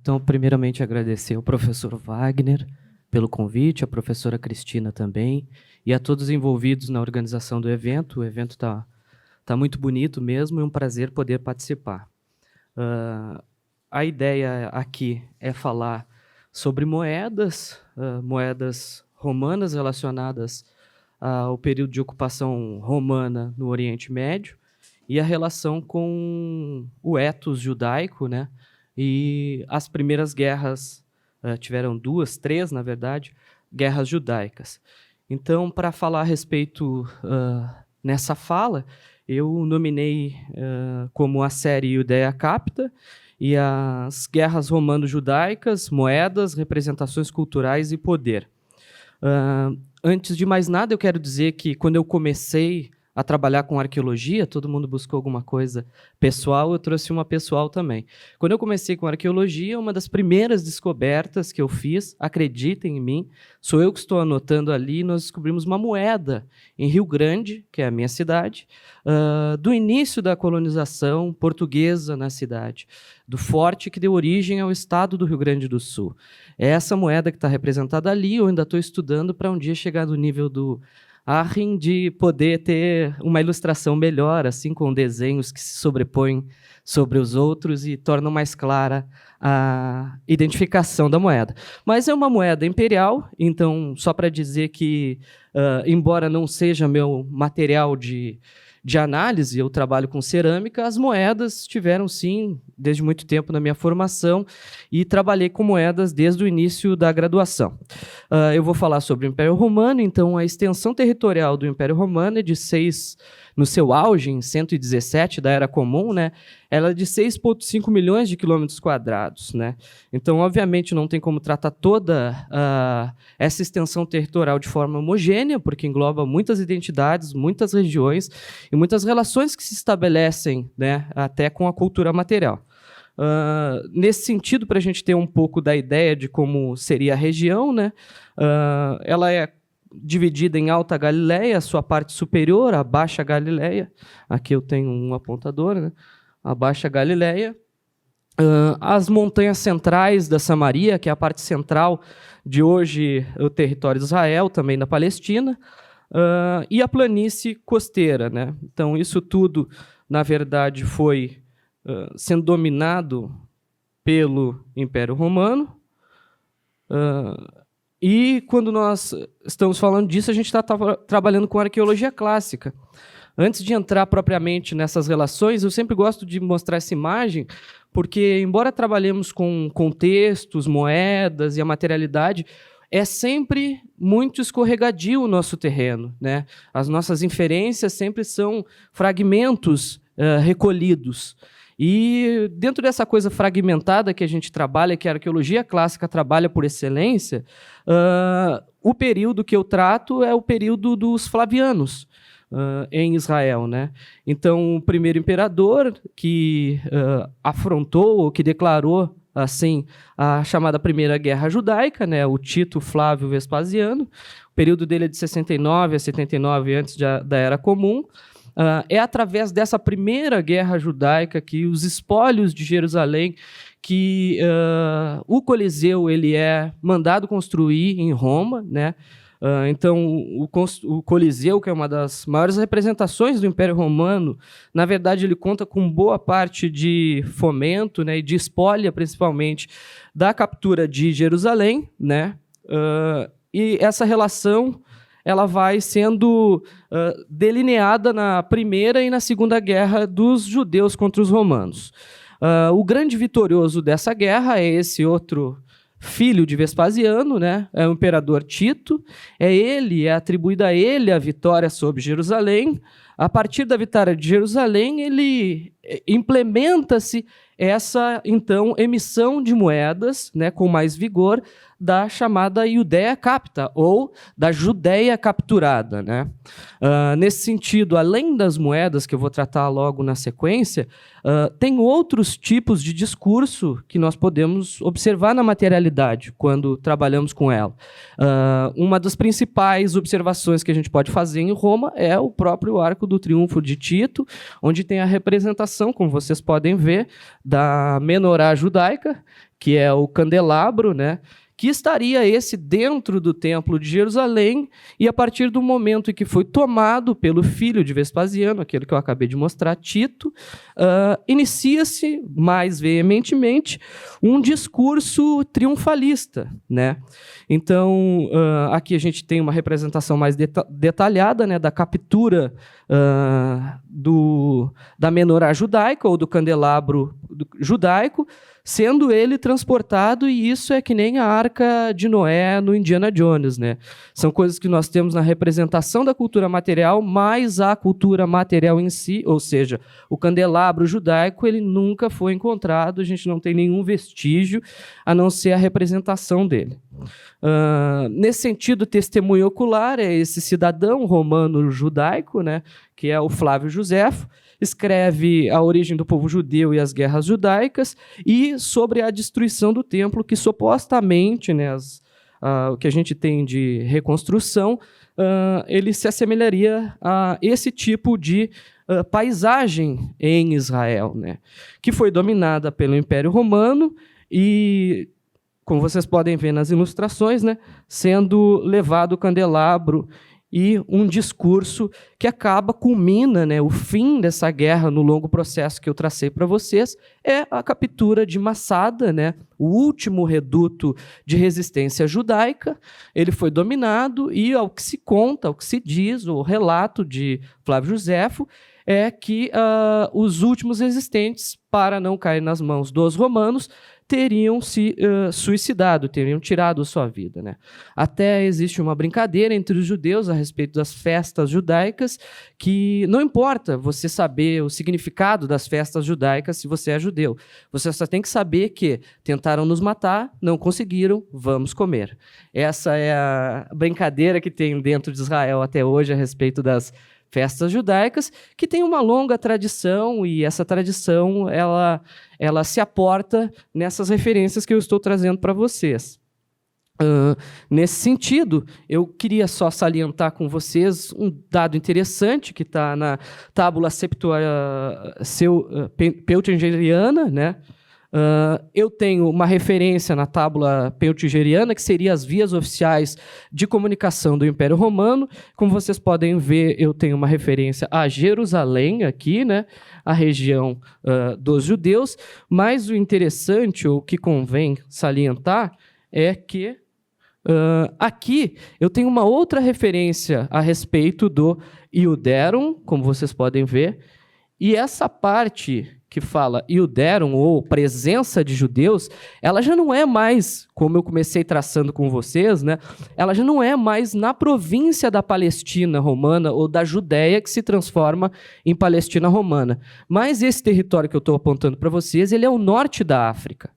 Então, primeiramente, agradecer ao professor Wagner pelo convite, a professora Cristina também, e a todos envolvidos na organização do evento. O evento tá muito bonito mesmo, é um prazer poder participar. A ideia aqui é falar sobre moedas, moedas romanas relacionadas ao período de ocupação romana no Oriente Médio e a relação com o ethos judaico, né? E as primeiras guerras, tiveram três, na verdade, guerras judaicas. Então, para falar a respeito nessa fala, eu nominei como a série Iudeia Capta e as guerras romano-judaicas, moedas, representações culturais e poder. Antes de mais nada, eu quero dizer que quando eu comecei a trabalhar com arqueologia, todo mundo buscou alguma coisa pessoal, eu trouxe uma pessoal também. Quando eu comecei com arqueologia, uma das primeiras descobertas que eu fiz, acreditem em mim, sou eu que estou anotando ali, nós descobrimos uma moeda em Rio Grande, que é a minha cidade, do início da colonização portuguesa na cidade, do forte que deu origem ao estado do Rio Grande do Sul. É essa moeda que está representada ali, eu ainda estou estudando para um dia chegar no nível do Arrin de poder ter uma ilustração melhor, assim, com desenhos que se sobrepõem sobre os outros e tornam mais clara a identificação da moeda. Mas é uma moeda imperial, então, só para dizer que, embora não seja meu material de análise, eu trabalho com cerâmica, as moedas tiveram, sim, desde muito tempo na minha formação e trabalhei com moedas desde o início da graduação. Eu vou falar sobre o Império Romano, então a extensão territorial do Império Romano é de no seu auge, em 117 da Era Comum, né, ela é de 6,5 milhões de quilômetros quadrados, né? Então, obviamente, não tem como tratar toda essa extensão territorial de forma homogênea, porque engloba muitas identidades, muitas regiões e muitas relações que se estabelecem, né, até com a cultura material. Nesse sentido, para a gente ter um pouco da ideia de como seria a região, né, ela é dividida em Alta Galileia, a sua parte superior, a Baixa Galileia. Aqui eu tenho um apontador, né? A Baixa Galileia. As montanhas centrais da Samaria, que é a parte central de hoje o território de Israel, também da Palestina, e a planície costeira, né? Então, isso tudo, na verdade, foi sendo dominado pelo Império Romano. E quando nós estamos falando disso, a gente está trabalhando com arqueologia clássica. Antes de entrar propriamente nessas relações, eu sempre gosto de mostrar essa imagem, porque, embora trabalhemos com contextos, moedas e a materialidade, é sempre muito escorregadio o nosso terreno, né? As nossas inferências sempre são fragmentos recolhidos. E dentro dessa coisa fragmentada que a gente trabalha, que a arqueologia clássica trabalha por excelência, o período que eu trato é o período dos Flavianos em Israel, né? Então, o primeiro imperador que afrontou, ou que declarou assim a chamada Primeira Guerra Judaica, né? O Tito Flávio Vespasiano. O período dele é de 69 a 79 antes da Era Comum. É através dessa primeira guerra judaica que os espólios de Jerusalém, que o Coliseu ele mandado construir em Roma, né? Então, o Coliseu, que é uma das maiores representações do Império Romano, na verdade, ele conta com boa parte de fomento, né, e de espólio, principalmente, da captura de Jerusalém, né? E essa relação ela vai sendo delineada na Primeira e na Segunda Guerra dos judeus contra os romanos. O grande vitorioso dessa guerra é esse outro filho de Vespasiano, né? É o imperador Tito. É atribuída a ele a vitória sobre Jerusalém. A partir da vitória de Jerusalém, ele implementa-se essa, então, emissão de moedas, né, com mais vigor, da chamada Iudeia Capta, ou da Judéia capturada, né? Nesse sentido, além das moedas, que eu vou tratar logo na sequência, tem outros tipos de discurso que nós podemos observar na materialidade quando trabalhamos com ela. Uma das principais observações que a gente pode fazer em Roma é o próprio Arco do triunfo de Tito, onde tem a representação, como vocês podem ver, da menorá judaica, que é o candelabro, né? Que estaria esse dentro do templo de Jerusalém, e a partir do momento em que foi tomado pelo filho de Vespasiano, aquele que eu acabei de mostrar, Tito, inicia-se mais veementemente um discurso triunfalista, né? Então, aqui a gente tem uma representação mais detalhada, né, da captura da menorá judaica, ou do candelabro judaico, sendo ele transportado, e isso é que nem a Arca de Noé no Indiana Jones, né? São coisas que nós temos na representação da cultura material, mais a cultura material em si, ou seja, o candelabro judaico, ele nunca foi encontrado, a gente não tem nenhum vestígio, a não ser a representação dele. Nesse sentido, testemunho ocular é esse cidadão romano judaico, né, que é o Flávio Josefo, escreve a origem do povo judeu e as guerras judaicas, e sobre a destruição do templo, que supostamente, né, o que a gente tem de reconstrução, ele se assemelharia a esse tipo de paisagem em Israel, né, que foi dominada pelo Império Romano e, como vocês podem ver nas ilustrações, né, sendo levado o candelabro e um discurso que culmina, né, o fim dessa guerra no longo processo que eu tracei para vocês, é a captura de Massada, né, o último reduto de resistência judaica. Ele foi dominado e, ao que se conta, ao que se diz, o relato de Flávio Josefo, é que os últimos resistentes, para não cair nas mãos dos romanos, teriam se suicidado, teriam tirado sua vida, né? Até existe uma brincadeira entre os judeus a respeito das festas judaicas, que não importa você saber o significado das festas judaicas se você é judeu. Você só tem que saber que tentaram nos matar, não conseguiram, vamos comer. Essa é a brincadeira que tem dentro de Israel até hoje a respeito das festas judaicas, que tem uma longa tradição, e essa tradição ela se aporta nessas referências que eu estou trazendo para vocês. Nesse sentido, eu queria só salientar com vocês um dado interessante que está na Tábula Peutingeriana, né? Eu tenho uma referência na Tábula Peutingeriana, que seria as vias oficiais de comunicação do Império Romano. Como vocês podem ver, eu tenho uma referência a Jerusalém aqui, né, a região dos judeus, mas o interessante, ou o que convém salientar, é que aqui eu tenho uma outra referência a respeito do Iuderum, como vocês podem ver, e essa parte que fala Iuderum, ou presença de judeus, ela já não é mais, como eu comecei traçando com vocês, né, ela já não é mais na província da Palestina romana ou da Judéia que se transforma em Palestina romana. Mas esse território que eu estou apontando para vocês, ele é o norte da África.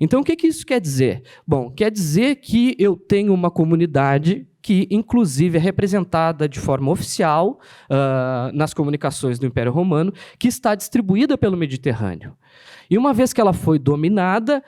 Então, o que isso quer dizer? Bom, quer dizer que eu tenho uma comunidade que, inclusive, é representada de forma oficial nas comunicações do Império Romano, que está distribuída pelo Mediterrâneo. E uma vez que ela foi dominada,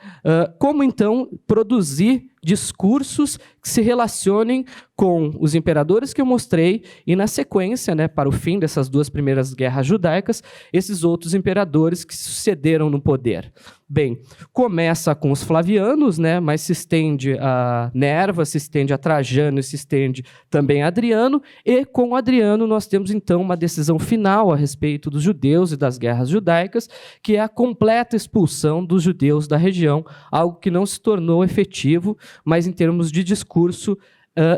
como, então, produzir discursos que se relacionem com os imperadores que eu mostrei e, na sequência, né, para o fim dessas duas primeiras guerras judaicas, esses outros imperadores que sucederam no poder. Bem, começa com os Flavianos, né, mas se estende a Nerva, se estende a Trajano e se estende também a Adriano, e com Adriano nós temos então uma decisão final a respeito dos judeus e das guerras judaicas, que é a completa expulsão dos judeus da região, algo que não se tornou efetivo, mas em termos de discurso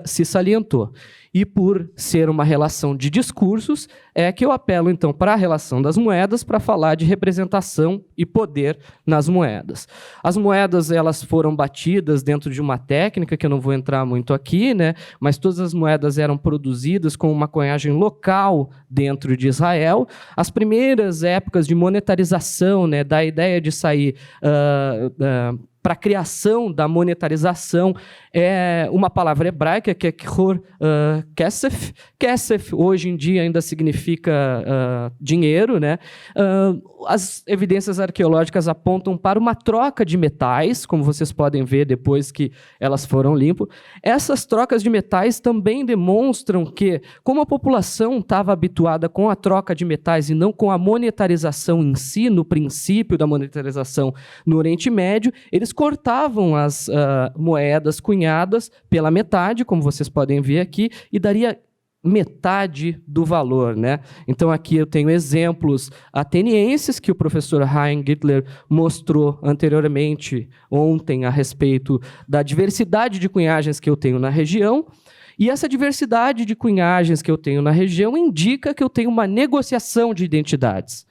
se salientou. E por ser uma relação de discursos, é que eu apelo, então, para a relação das moedas para falar de representação e poder nas moedas. As moedas, elas foram batidas dentro de uma técnica, que eu não vou entrar muito aqui, né? Mas todas as moedas eram produzidas com uma cunhagem local dentro de Israel. As primeiras épocas de monetarização, né, da ideia de sair para a criação da monetarização é uma palavra hebraica, que é kesef. Kesef, hoje em dia, ainda significa dinheiro, né? As evidências arqueológicas apontam para uma troca de metais, como vocês podem ver depois que elas foram limpas. Essas trocas de metais também demonstram que, como a população estava habituada com a troca de metais e não com a monetarização em si, no princípio da monetarização no Oriente Médio, eles cortavam as moedas cunhadas pela metade, como vocês podem ver aqui, e daria metade do valor, né? Então aqui eu tenho exemplos atenienses que o professor Hein Gittler mostrou anteriormente ontem a respeito da diversidade de cunhagens que eu tenho na região. E essa diversidade de cunhagens que eu tenho na região indica que eu tenho uma negociação de identidades,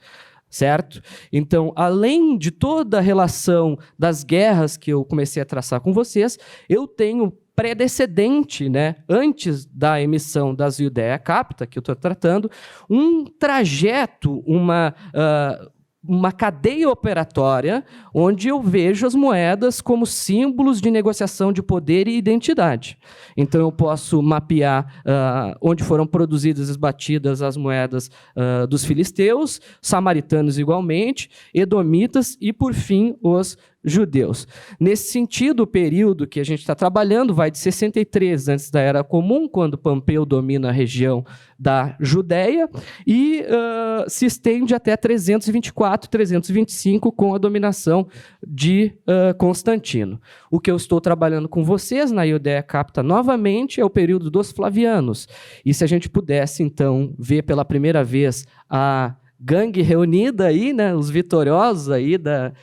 certo? Então, além de toda a relação das guerras que eu comecei a traçar com vocês, eu tenho predecedente, né, antes da emissão das Iudeia Capta, que eu estou tratando, um trajeto, uma cadeia operatória onde eu vejo as moedas como símbolos de negociação de poder e identidade. Então, eu posso mapear onde foram produzidas e esbatidas as moedas dos filisteus, samaritanos igualmente, edomitas e, por fim, os judeus. Nesse sentido, o período que a gente está trabalhando vai de 63 antes da Era Comum, quando Pompeu domina a região da Judéia, e se estende até 324, 325, com a dominação de Constantino. O que eu estou trabalhando com vocês na Iudeia Capta novamente é o período dos Flavianos. E se a gente pudesse, então, ver pela primeira vez a gangue reunida aí, né, os vitoriosos aí da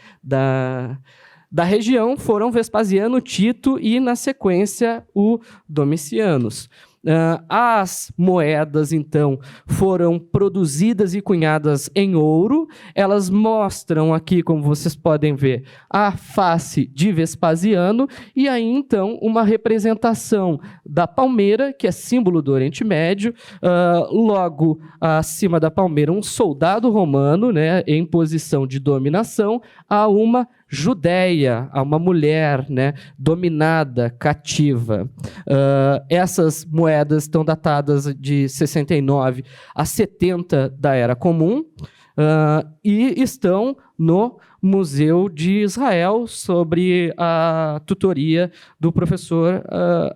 região foram Vespasiano, Tito e, na sequência, o Domicianos. As moedas, então, foram produzidas e cunhadas em ouro. Elas mostram aqui, como vocês podem ver, a face de Vespasiano e aí, então, uma representação da palmeira, que é símbolo do Oriente Médio. Logo acima da palmeira, um soldado romano, né, em posição de dominação, a uma Judéia, a uma mulher, né, dominada, cativa. Essas moedas estão datadas de 69 a 70 da Era Comum e estão no Museu de Israel, sobre a tutoria do professor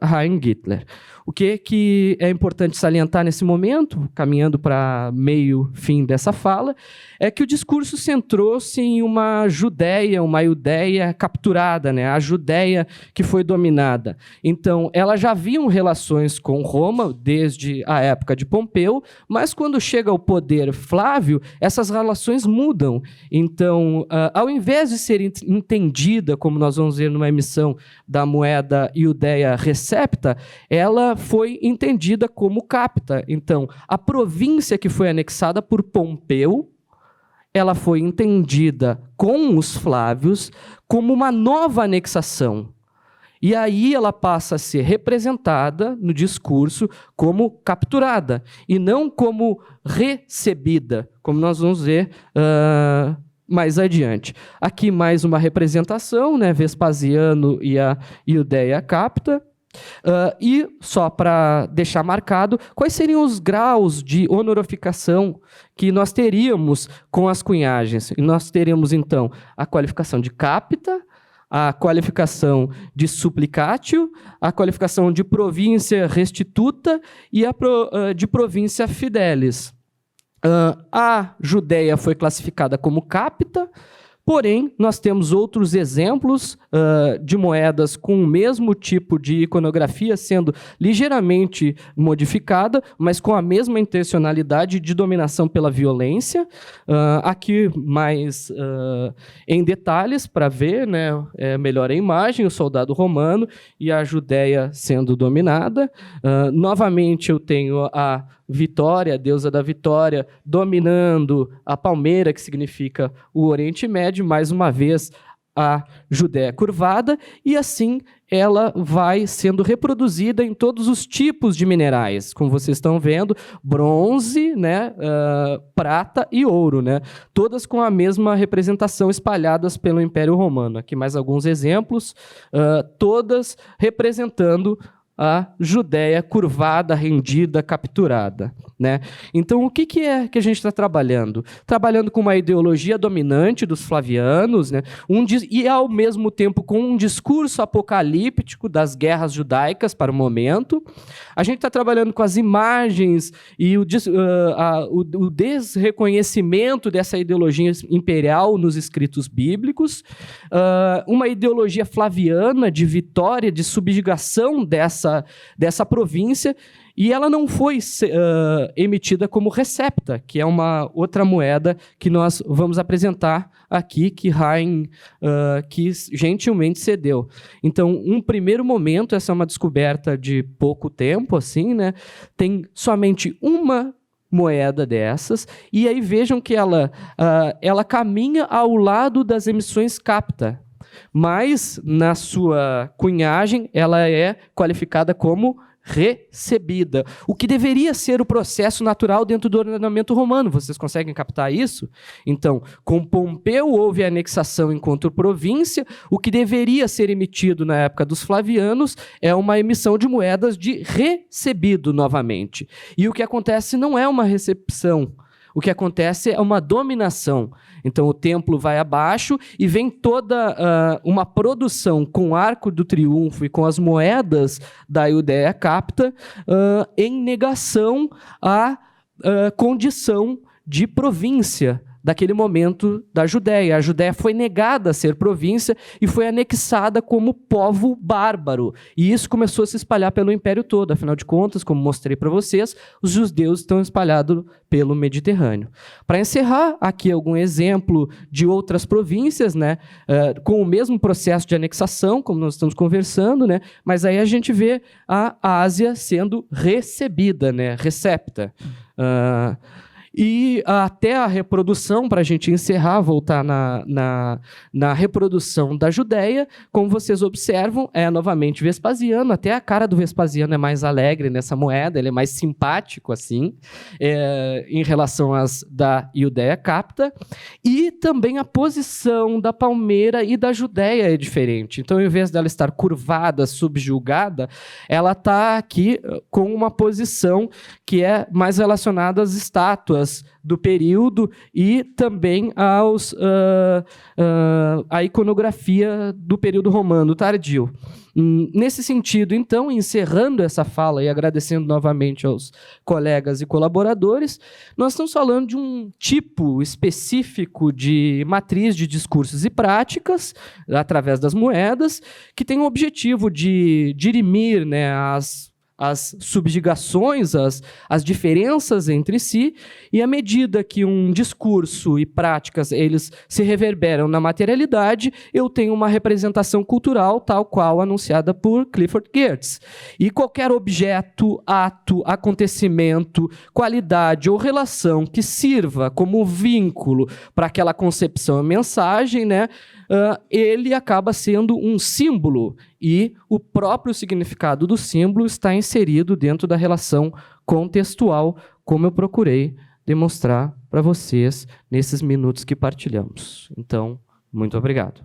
Hein Gittler. O que é importante salientar nesse momento, caminhando para meio fim dessa fala, é que o discurso centrou-se em uma Judéia, uma Iudeia capturada, né? A Judéia que foi dominada. Então, elas já haviam relações com Roma desde a época de Pompeu, mas quando chega ao poder Flávio, essas relações mudam. Então, ao invés de ser entendida, como nós vamos ver numa emissão da moeda Iudeia Recepta, ela foi entendida como capta. Então, a província que foi anexada por Pompeu, ela foi entendida com os Flávios como uma nova anexação. E aí ela passa a ser representada no discurso como capturada, e não como recebida, como nós vamos ver mais adiante. Aqui mais uma representação, né? Vespasiano e a Iudeia Capta. E, só para deixar marcado, quais seriam os graus de honorificação que nós teríamos com as cunhagens? E nós teríamos, então, a qualificação de capta, a qualificação de supplicatio, a qualificação de província restituta e a de província fidelis. A Judéia foi classificada como capta, porém, nós temos outros exemplos de moedas com o mesmo tipo de iconografia sendo ligeiramente modificada, mas com a mesma intencionalidade de dominação pela violência. Aqui mais em detalhes para ver, né, melhor a imagem, o soldado romano e a Judéia sendo dominada. Novamente eu tenho a Vitória, a deusa da vitória, dominando a palmeira, que significa o Oriente Médio, mais uma vez a Judéia curvada, e assim ela vai sendo reproduzida em todos os tipos de minerais, como vocês estão vendo, bronze, né, prata e ouro, né, todas com a mesma representação espalhadas pelo Império Romano. Aqui mais alguns exemplos, todas representando a Judéia curvada, rendida, capturada, né? Então, o que é que a gente está trabalhando? Trabalhando com uma ideologia dominante dos flavianos, né? E, ao mesmo tempo, com um discurso apocalíptico das guerras judaicas para o momento. A gente está trabalhando com as imagens e o desreconhecimento dessa ideologia imperial nos escritos bíblicos, uma ideologia flaviana de vitória, de subjugação dessa província, e ela não foi emitida como recepta, que é uma outra moeda que nós vamos apresentar aqui, que Haim que gentilmente cedeu. Então, um primeiro momento, essa é uma descoberta de pouco tempo, assim, né? Tem somente uma moeda dessas, e aí vejam que ela caminha ao lado das emissões capta, mas na sua cunhagem ela é qualificada como recebida, o que deveria ser o processo natural dentro do ordenamento romano. Vocês conseguem captar isso? Então, com Pompeu houve a anexação enquanto província, o que deveria ser emitido na época dos flavianos é uma emissão de moedas de recebido novamente. E o que acontece não é uma recepção, o que acontece é uma dominação. Então, o templo vai abaixo e vem toda uma produção com arco do triunfo e com as moedas da Judéia capta em negação à condição de província daquele momento da Judéia. A Judéia foi negada a ser província e foi anexada como povo bárbaro. E isso começou a se espalhar pelo império todo. Afinal de contas, como mostrei para vocês, os judeus estão espalhados pelo Mediterrâneo. Para encerrar, aqui algum exemplo de outras províncias, né, com o mesmo processo de anexação, como nós estamos conversando, né, mas aí a gente vê a Ásia sendo recebida, né, recepta. E até a reprodução, para a gente encerrar, voltar na reprodução da Judéia, como vocês observam, é novamente Vespasiano. Até a cara do Vespasiano é mais alegre nessa moeda, ele é mais simpático, assim, em relação às da Judéia capta. E também a posição da palmeira e da Judéia é diferente. Então, em vez dela estar curvada, subjugada, ela está aqui com uma posição que é mais relacionada às estátuas do período e também à iconografia do período romano tardio. Nesse sentido, então, encerrando essa fala e agradecendo novamente aos colegas e colaboradores, nós estamos falando de um tipo específico de matriz de discursos e práticas, através das moedas, que tem o objetivo de dirimir, né, as subjugações, as diferenças entre si, e à medida que um discurso e práticas eles se reverberam na materialidade, eu tenho uma representação cultural tal qual anunciada por Clifford Geertz. E qualquer objeto, ato, acontecimento, qualidade ou relação que sirva como vínculo para aquela concepção e mensagem, né, ele acaba sendo um símbolo, e o próprio significado do símbolo está inserido dentro da relação contextual, como eu procurei demonstrar para vocês nesses minutos que partilhamos. Então, muito obrigado.